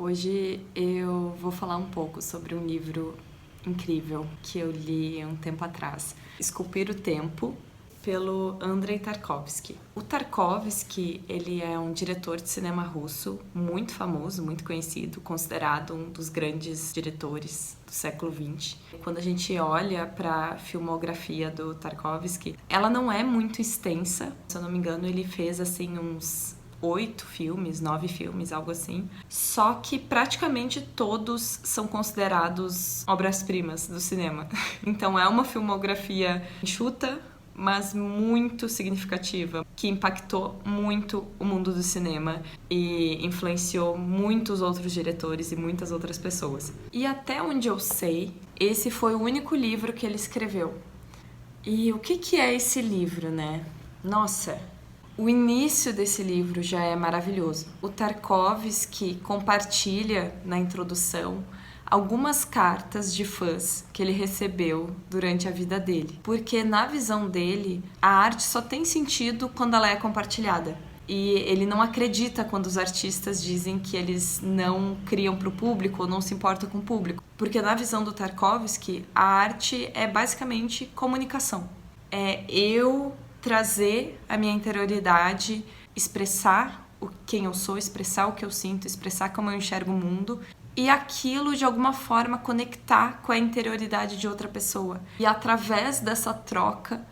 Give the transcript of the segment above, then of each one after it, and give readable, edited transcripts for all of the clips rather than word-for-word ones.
Hoje eu vou falar um pouco sobre um livro incrível que eu li um tempo atrás, Esculpir o Tempo, pelo Andrei Tarkovsky. O Tarkovsky, ele é um diretor de cinema russo muito famoso, muito conhecido, considerado um dos grandes diretores do século XX. Quando a gente olha para a filmografia do Tarkovsky, ela não é muito extensa. Se eu não me engano, ele fez assim uns 8 filmes, 9 filmes, algo assim. Só que praticamente todos são considerados obras-primas do cinema. Então é uma filmografia enxuta, mas muito significativa, que impactou muito o mundo do cinema e influenciou muitos outros diretores e muitas outras pessoas. E até onde eu sei, esse foi o único livro que ele escreveu. E o que é esse livro, né? Nossa, o início desse livro já é maravilhoso. O Tarkovsky compartilha na introdução algumas cartas de fãs que ele recebeu durante a vida dele. Porque na visão dele, a arte só tem sentido quando ela é compartilhada. E ele não acredita quando os artistas dizem que eles não criam para o público ou não se importam com o público. Porque na visão do Tarkovsky, a arte é basicamente comunicação. É eu trazer a minha interioridade, expressar quem eu sou, expressar o que eu sinto, expressar como eu enxergo o mundo e aquilo de alguma forma conectar com a interioridade de outra pessoa. E através dessa troca,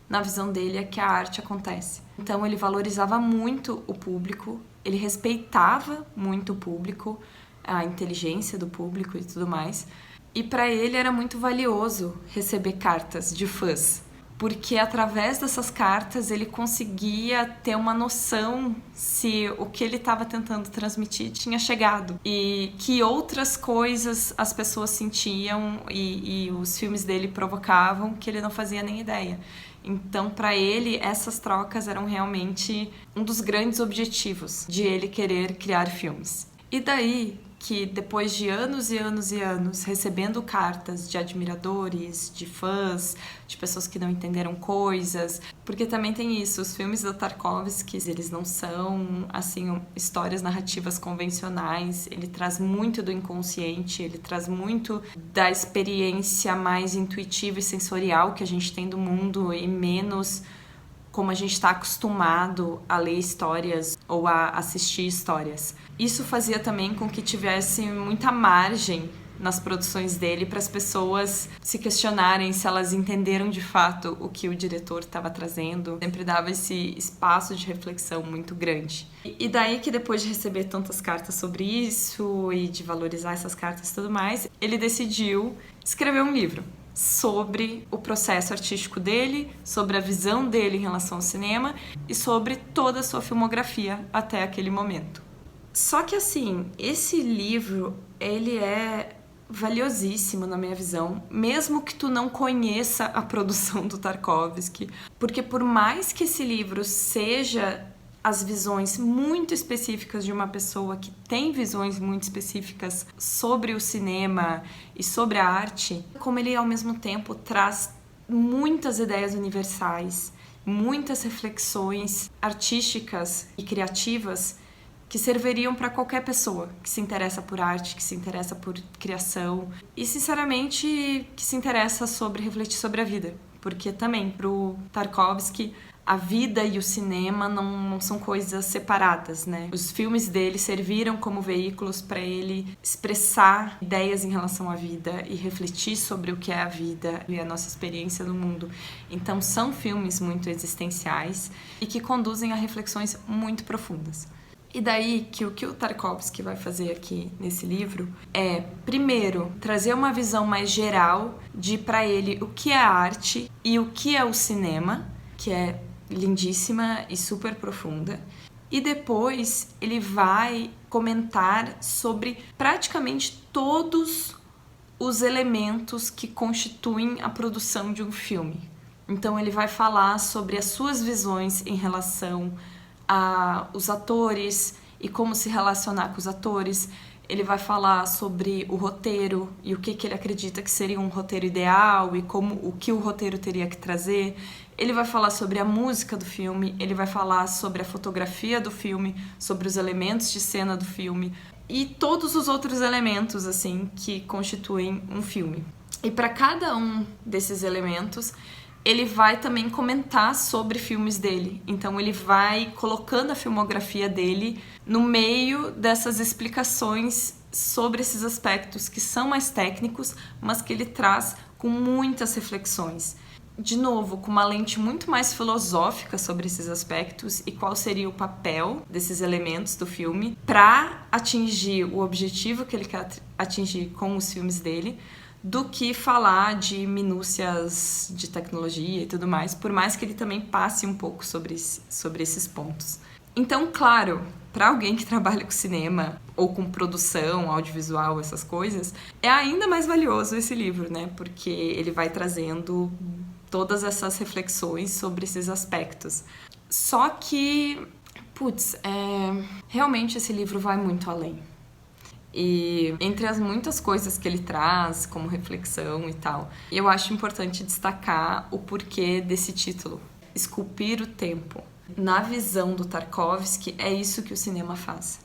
na visão dele, é que a arte acontece. Então ele valorizava muito o público, ele respeitava muito o público, a inteligência do público e tudo mais. E para ele era muito valioso receber cartas de fãs, porque através dessas cartas ele conseguia ter uma noção se o que ele estava tentando transmitir tinha chegado e que outras coisas as pessoas sentiam e os filmes dele provocavam que ele não fazia nem ideia. Então, para ele, essas trocas eram realmente um dos grandes objetivos de ele querer criar filmes. E daí que depois de anos e anos e anos recebendo cartas de admiradores, de fãs, de pessoas que não entenderam coisas, porque também tem isso, os filmes do Tarkovsky, eles não são, assim, histórias narrativas convencionais, ele traz muito do inconsciente, ele traz muito da experiência mais intuitiva e sensorial que a gente tem do mundo e menos como a gente está acostumado a ler histórias ou a assistir histórias. Isso fazia também com que tivesse muita margem nas produções dele para as pessoas se questionarem se elas entenderam de fato o que o diretor estava trazendo. Sempre dava esse espaço de reflexão muito grande. E daí que depois de receber tantas cartas sobre isso e de valorizar essas cartas e tudo mais, ele decidiu escrever um livro sobre o processo artístico dele, sobre a visão dele em relação ao cinema e sobre toda a sua filmografia até aquele momento. Só que assim, esse livro, ele é valiosíssimo na minha visão, mesmo que tu não conheça a produção do Tarkovsky, porque por mais que esse livro seja as visões muito específicas de uma pessoa que tem visões muito específicas sobre o cinema e sobre a arte, como ele ao mesmo tempo traz muitas ideias universais, muitas reflexões artísticas e criativas que serviriam para qualquer pessoa que se interessa por arte, que se interessa por criação e, sinceramente, que se interessa sobre refletir sobre a vida. Porque também, para o Tarkovsky, a vida e o cinema não são coisas separadas, né? Os filmes dele serviram como veículos para ele expressar ideias em relação à vida e refletir sobre o que é a vida e a nossa experiência no mundo. Então, são filmes muito existenciais e que conduzem a reflexões muito profundas. E daí que o Tarkovsky vai fazer aqui nesse livro é, primeiro, trazer uma visão mais geral de, para ele, o que é a arte e o que é o cinema, que é lindíssima e super profunda. E depois ele vai comentar sobre praticamente todos os elementos que constituem a produção de um filme. Então ele vai falar sobre as suas visões em relação os atores e como se relacionar com os atores. ele vai falar sobre o roteiro e o que ele acredita que seria um roteiro ideal e o que o roteiro teria que trazer. Ele vai falar sobre a música do filme, ele vai falar sobre a fotografia do filme, sobre os elementos de cena do filme e todos os outros elementos assim que constituem um filme. E para cada um desses elementos, ele vai também comentar sobre filmes dele. Então ele vai colocando a filmografia dele no meio dessas explicações sobre esses aspectos que são mais técnicos, mas que ele traz com muitas reflexões. De novo, com uma lente muito mais filosófica sobre esses aspectos e qual seria o papel desses elementos do filme para atingir o objetivo que ele quer atingir com os filmes dele, do que falar de minúcias de tecnologia e tudo mais, por mais que ele também passe um pouco sobre esses pontos. Então, claro, para alguém que trabalha com cinema ou com produção, audiovisual, essas coisas, é ainda mais valioso esse livro, né? Porque ele vai trazendo todas essas reflexões sobre esses aspectos. Só que, realmente esse livro vai muito além. E entre as muitas coisas que ele traz como reflexão e tal, eu acho importante destacar o porquê desse título, Esculpir o Tempo. Na visão do Tarkovsky, é isso que o cinema faz.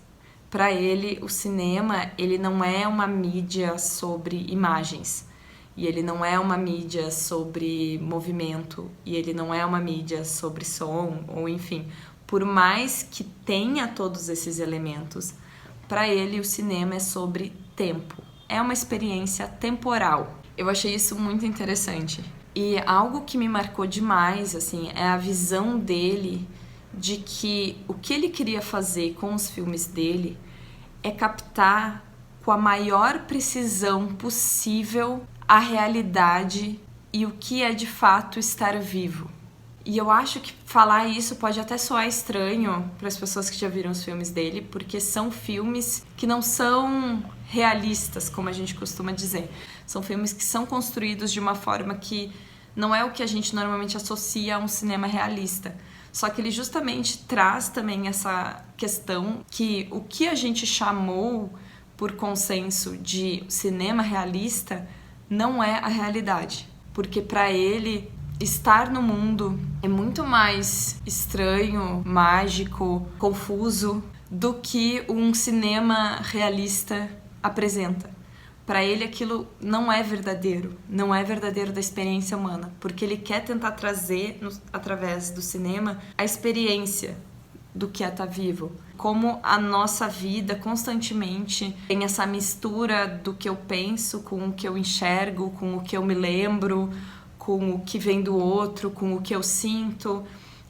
Para ele, o cinema ele não é uma mídia sobre imagens, e ele não é uma mídia sobre movimento, e ele não é uma mídia sobre som, ou enfim, por mais que tenha todos esses elementos, para ele, o cinema é sobre tempo. É uma experiência temporal. Eu achei isso muito interessante. E algo que me marcou demais, assim, é a visão dele de que o que ele queria fazer com os filmes dele é captar com a maior precisão possível a realidade e o que é de fato estar vivo. E eu acho que falar isso pode até soar estranho para as pessoas que já viram os filmes dele, porque são filmes que não são realistas, como a gente costuma dizer. São filmes que são construídos de uma forma que não é o que a gente normalmente associa a um cinema realista. Só que ele justamente traz também essa questão que o que a gente chamou por consenso de cinema realista não é a realidade. Porque para ele, estar no mundo é muito mais estranho, mágico, confuso do que um cinema realista apresenta. Para ele aquilo não é verdadeiro da experiência humana, porque ele quer tentar trazer, através do cinema, a experiência do que é estar vivo. Como a nossa vida constantemente tem essa mistura do que eu penso com o que eu enxergo, com o que eu me lembro, com o que vem do outro, com o que eu sinto.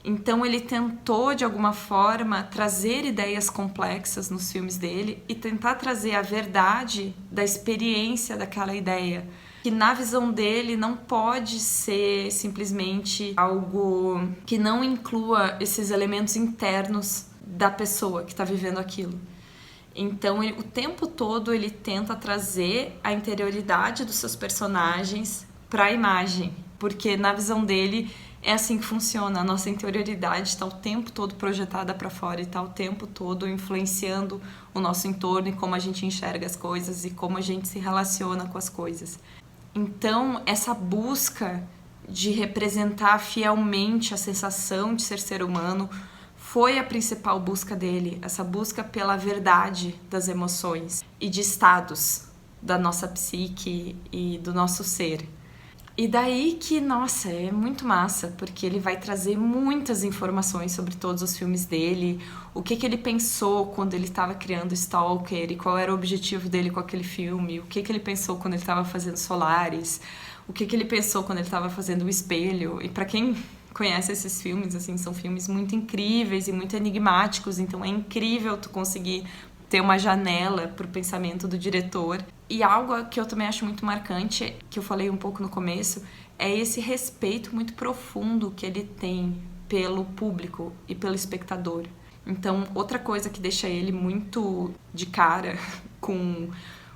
Então ele tentou, de alguma forma, trazer ideias complexas nos filmes dele e tentar trazer a verdade da experiência daquela ideia, que na visão dele não pode ser simplesmente algo que não inclua esses elementos internos da pessoa que está vivendo aquilo. Então, o tempo todo ele tenta trazer a interioridade dos seus personagens para a imagem, porque na visão dele é assim que funciona. A nossa interioridade está o tempo todo projetada para fora e está o tempo todo influenciando o nosso entorno e como a gente enxerga as coisas e como a gente se relaciona com as coisas. Então, essa busca de representar fielmente a sensação de ser humano foi a principal busca dele, essa busca pela verdade das emoções e de estados da nossa psique e do nosso ser. E daí que, nossa, é muito massa, porque ele vai trazer muitas informações sobre todos os filmes dele, o que ele pensou quando ele estava criando Stalker e qual era o objetivo dele com aquele filme, o que ele pensou quando ele estava fazendo Solaris, o que ele pensou quando ele estava fazendo O Espelho. E para quem conhece esses filmes, assim, são filmes muito incríveis e muito enigmáticos, então é incrível tu conseguir ter uma janela para o pensamento do diretor. E algo que eu também acho muito marcante, que eu falei um pouco no começo, é esse respeito muito profundo que ele tem pelo público e pelo espectador. Então, outra coisa que deixa ele muito de cara com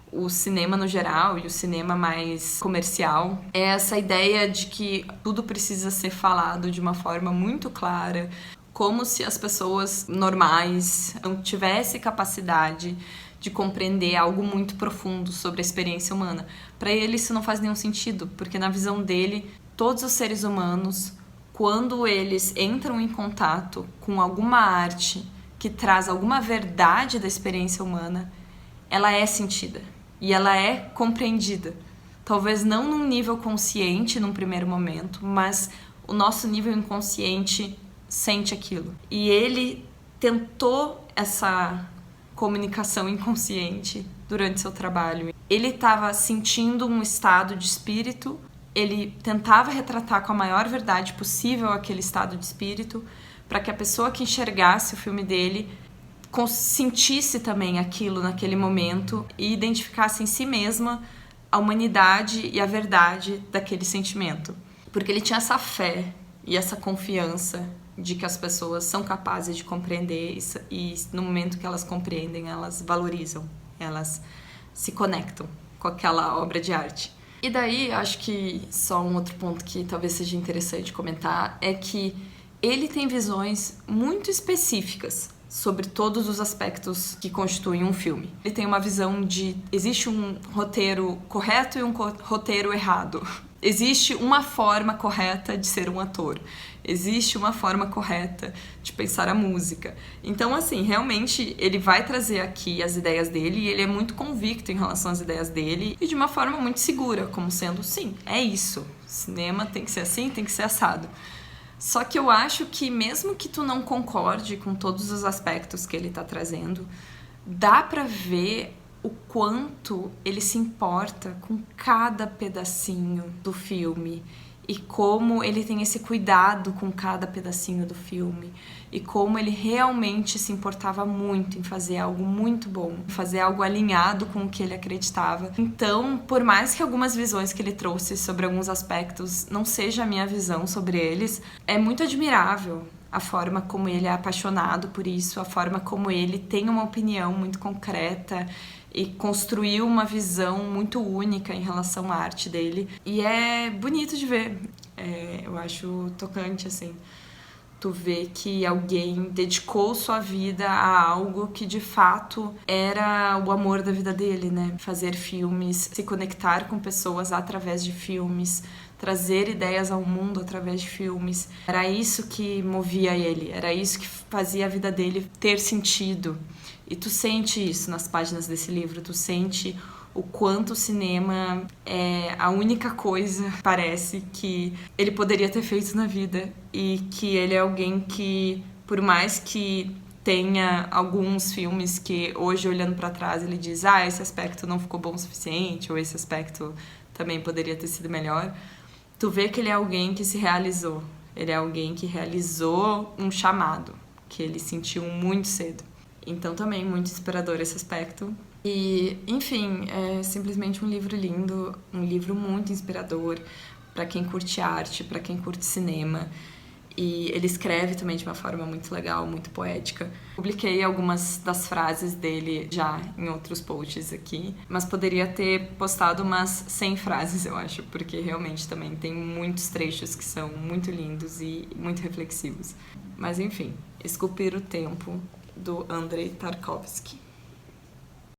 o cinema no geral e o cinema mais comercial é essa ideia de que tudo precisa ser falado de uma forma muito clara, como se as pessoas normais não tivessem capacidade de compreender algo muito profundo sobre a experiência humana. Para ele isso não faz nenhum sentido, porque na visão dele, todos os seres humanos, quando eles entram em contato com alguma arte que traz alguma verdade da experiência humana, ela é sentida e ela é compreendida. Talvez não num nível consciente num primeiro momento, mas o nosso nível inconsciente sente aquilo. E ele tentou essa comunicação inconsciente durante seu trabalho. Ele estava sentindo um estado de espírito, ele tentava retratar com a maior verdade possível aquele estado de espírito, para que a pessoa que enxergasse o filme dele sentisse também aquilo naquele momento e identificasse em si mesma a humanidade e a verdade daquele sentimento. Porque ele tinha essa fé e essa confiança de que as pessoas são capazes de compreender e no momento que elas compreendem, elas valorizam, elas se conectam com aquela obra de arte. E daí, acho que só um outro ponto que talvez seja interessante comentar é que ele tem visões muito específicas sobre todos os aspectos que constituem um filme. Ele tem uma visão de existe um roteiro correto e um roteiro errado. Existe uma forma correta de ser um ator. Existe uma forma correta de pensar a música. Então, assim, realmente ele vai trazer aqui as ideias dele e ele é muito convicto em relação às ideias dele e de uma forma muito segura, como sendo, sim, é isso. Cinema tem que ser assim, tem que ser assado. Só que eu acho que mesmo que tu não concorde com todos os aspectos que ele tá trazendo, dá pra ver o quanto ele se importa com cada pedacinho do filme e como ele tem esse cuidado com cada pedacinho do filme e como ele realmente se importava muito em fazer algo muito bom, fazer algo alinhado com o que ele acreditava. Então, por mais que algumas visões que ele trouxe sobre alguns aspectos não seja a minha visão sobre eles, é muito admirável a forma como ele é apaixonado por isso, a forma como ele tem uma opinião muito concreta e construiu uma visão muito única em relação à arte dele. E é bonito de ver. Eu acho tocante, assim. Tu vê que alguém dedicou sua vida a algo que, de fato, era o amor da vida dele, né? Fazer filmes, se conectar com pessoas através de filmes, trazer ideias ao mundo através de filmes. Era isso que movia ele, era isso que fazia a vida dele ter sentido. E tu sente isso nas páginas desse livro, tu sente o quanto o cinema é a única coisa, parece, que ele poderia ter feito na vida. E que ele é alguém que, por mais que tenha alguns filmes que hoje, olhando pra trás, ele diz esse aspecto não ficou bom o suficiente, ou esse aspecto também poderia ter sido melhor, tu vê que ele é alguém que se realizou. Ele é alguém que realizou um chamado, que ele sentiu muito cedo. Então também muito inspirador esse aspecto. E, enfim, é simplesmente um livro lindo, um livro muito inspirador para quem curte arte, para quem curte cinema. E ele escreve também de uma forma muito legal, muito poética. Publiquei algumas das frases dele já em outros posts aqui, mas poderia ter postado umas 100 frases, eu acho, porque realmente também tem muitos trechos que são muito lindos e muito reflexivos. Mas, enfim, Esculpir o Tempo, do Andrei Tarkovsky.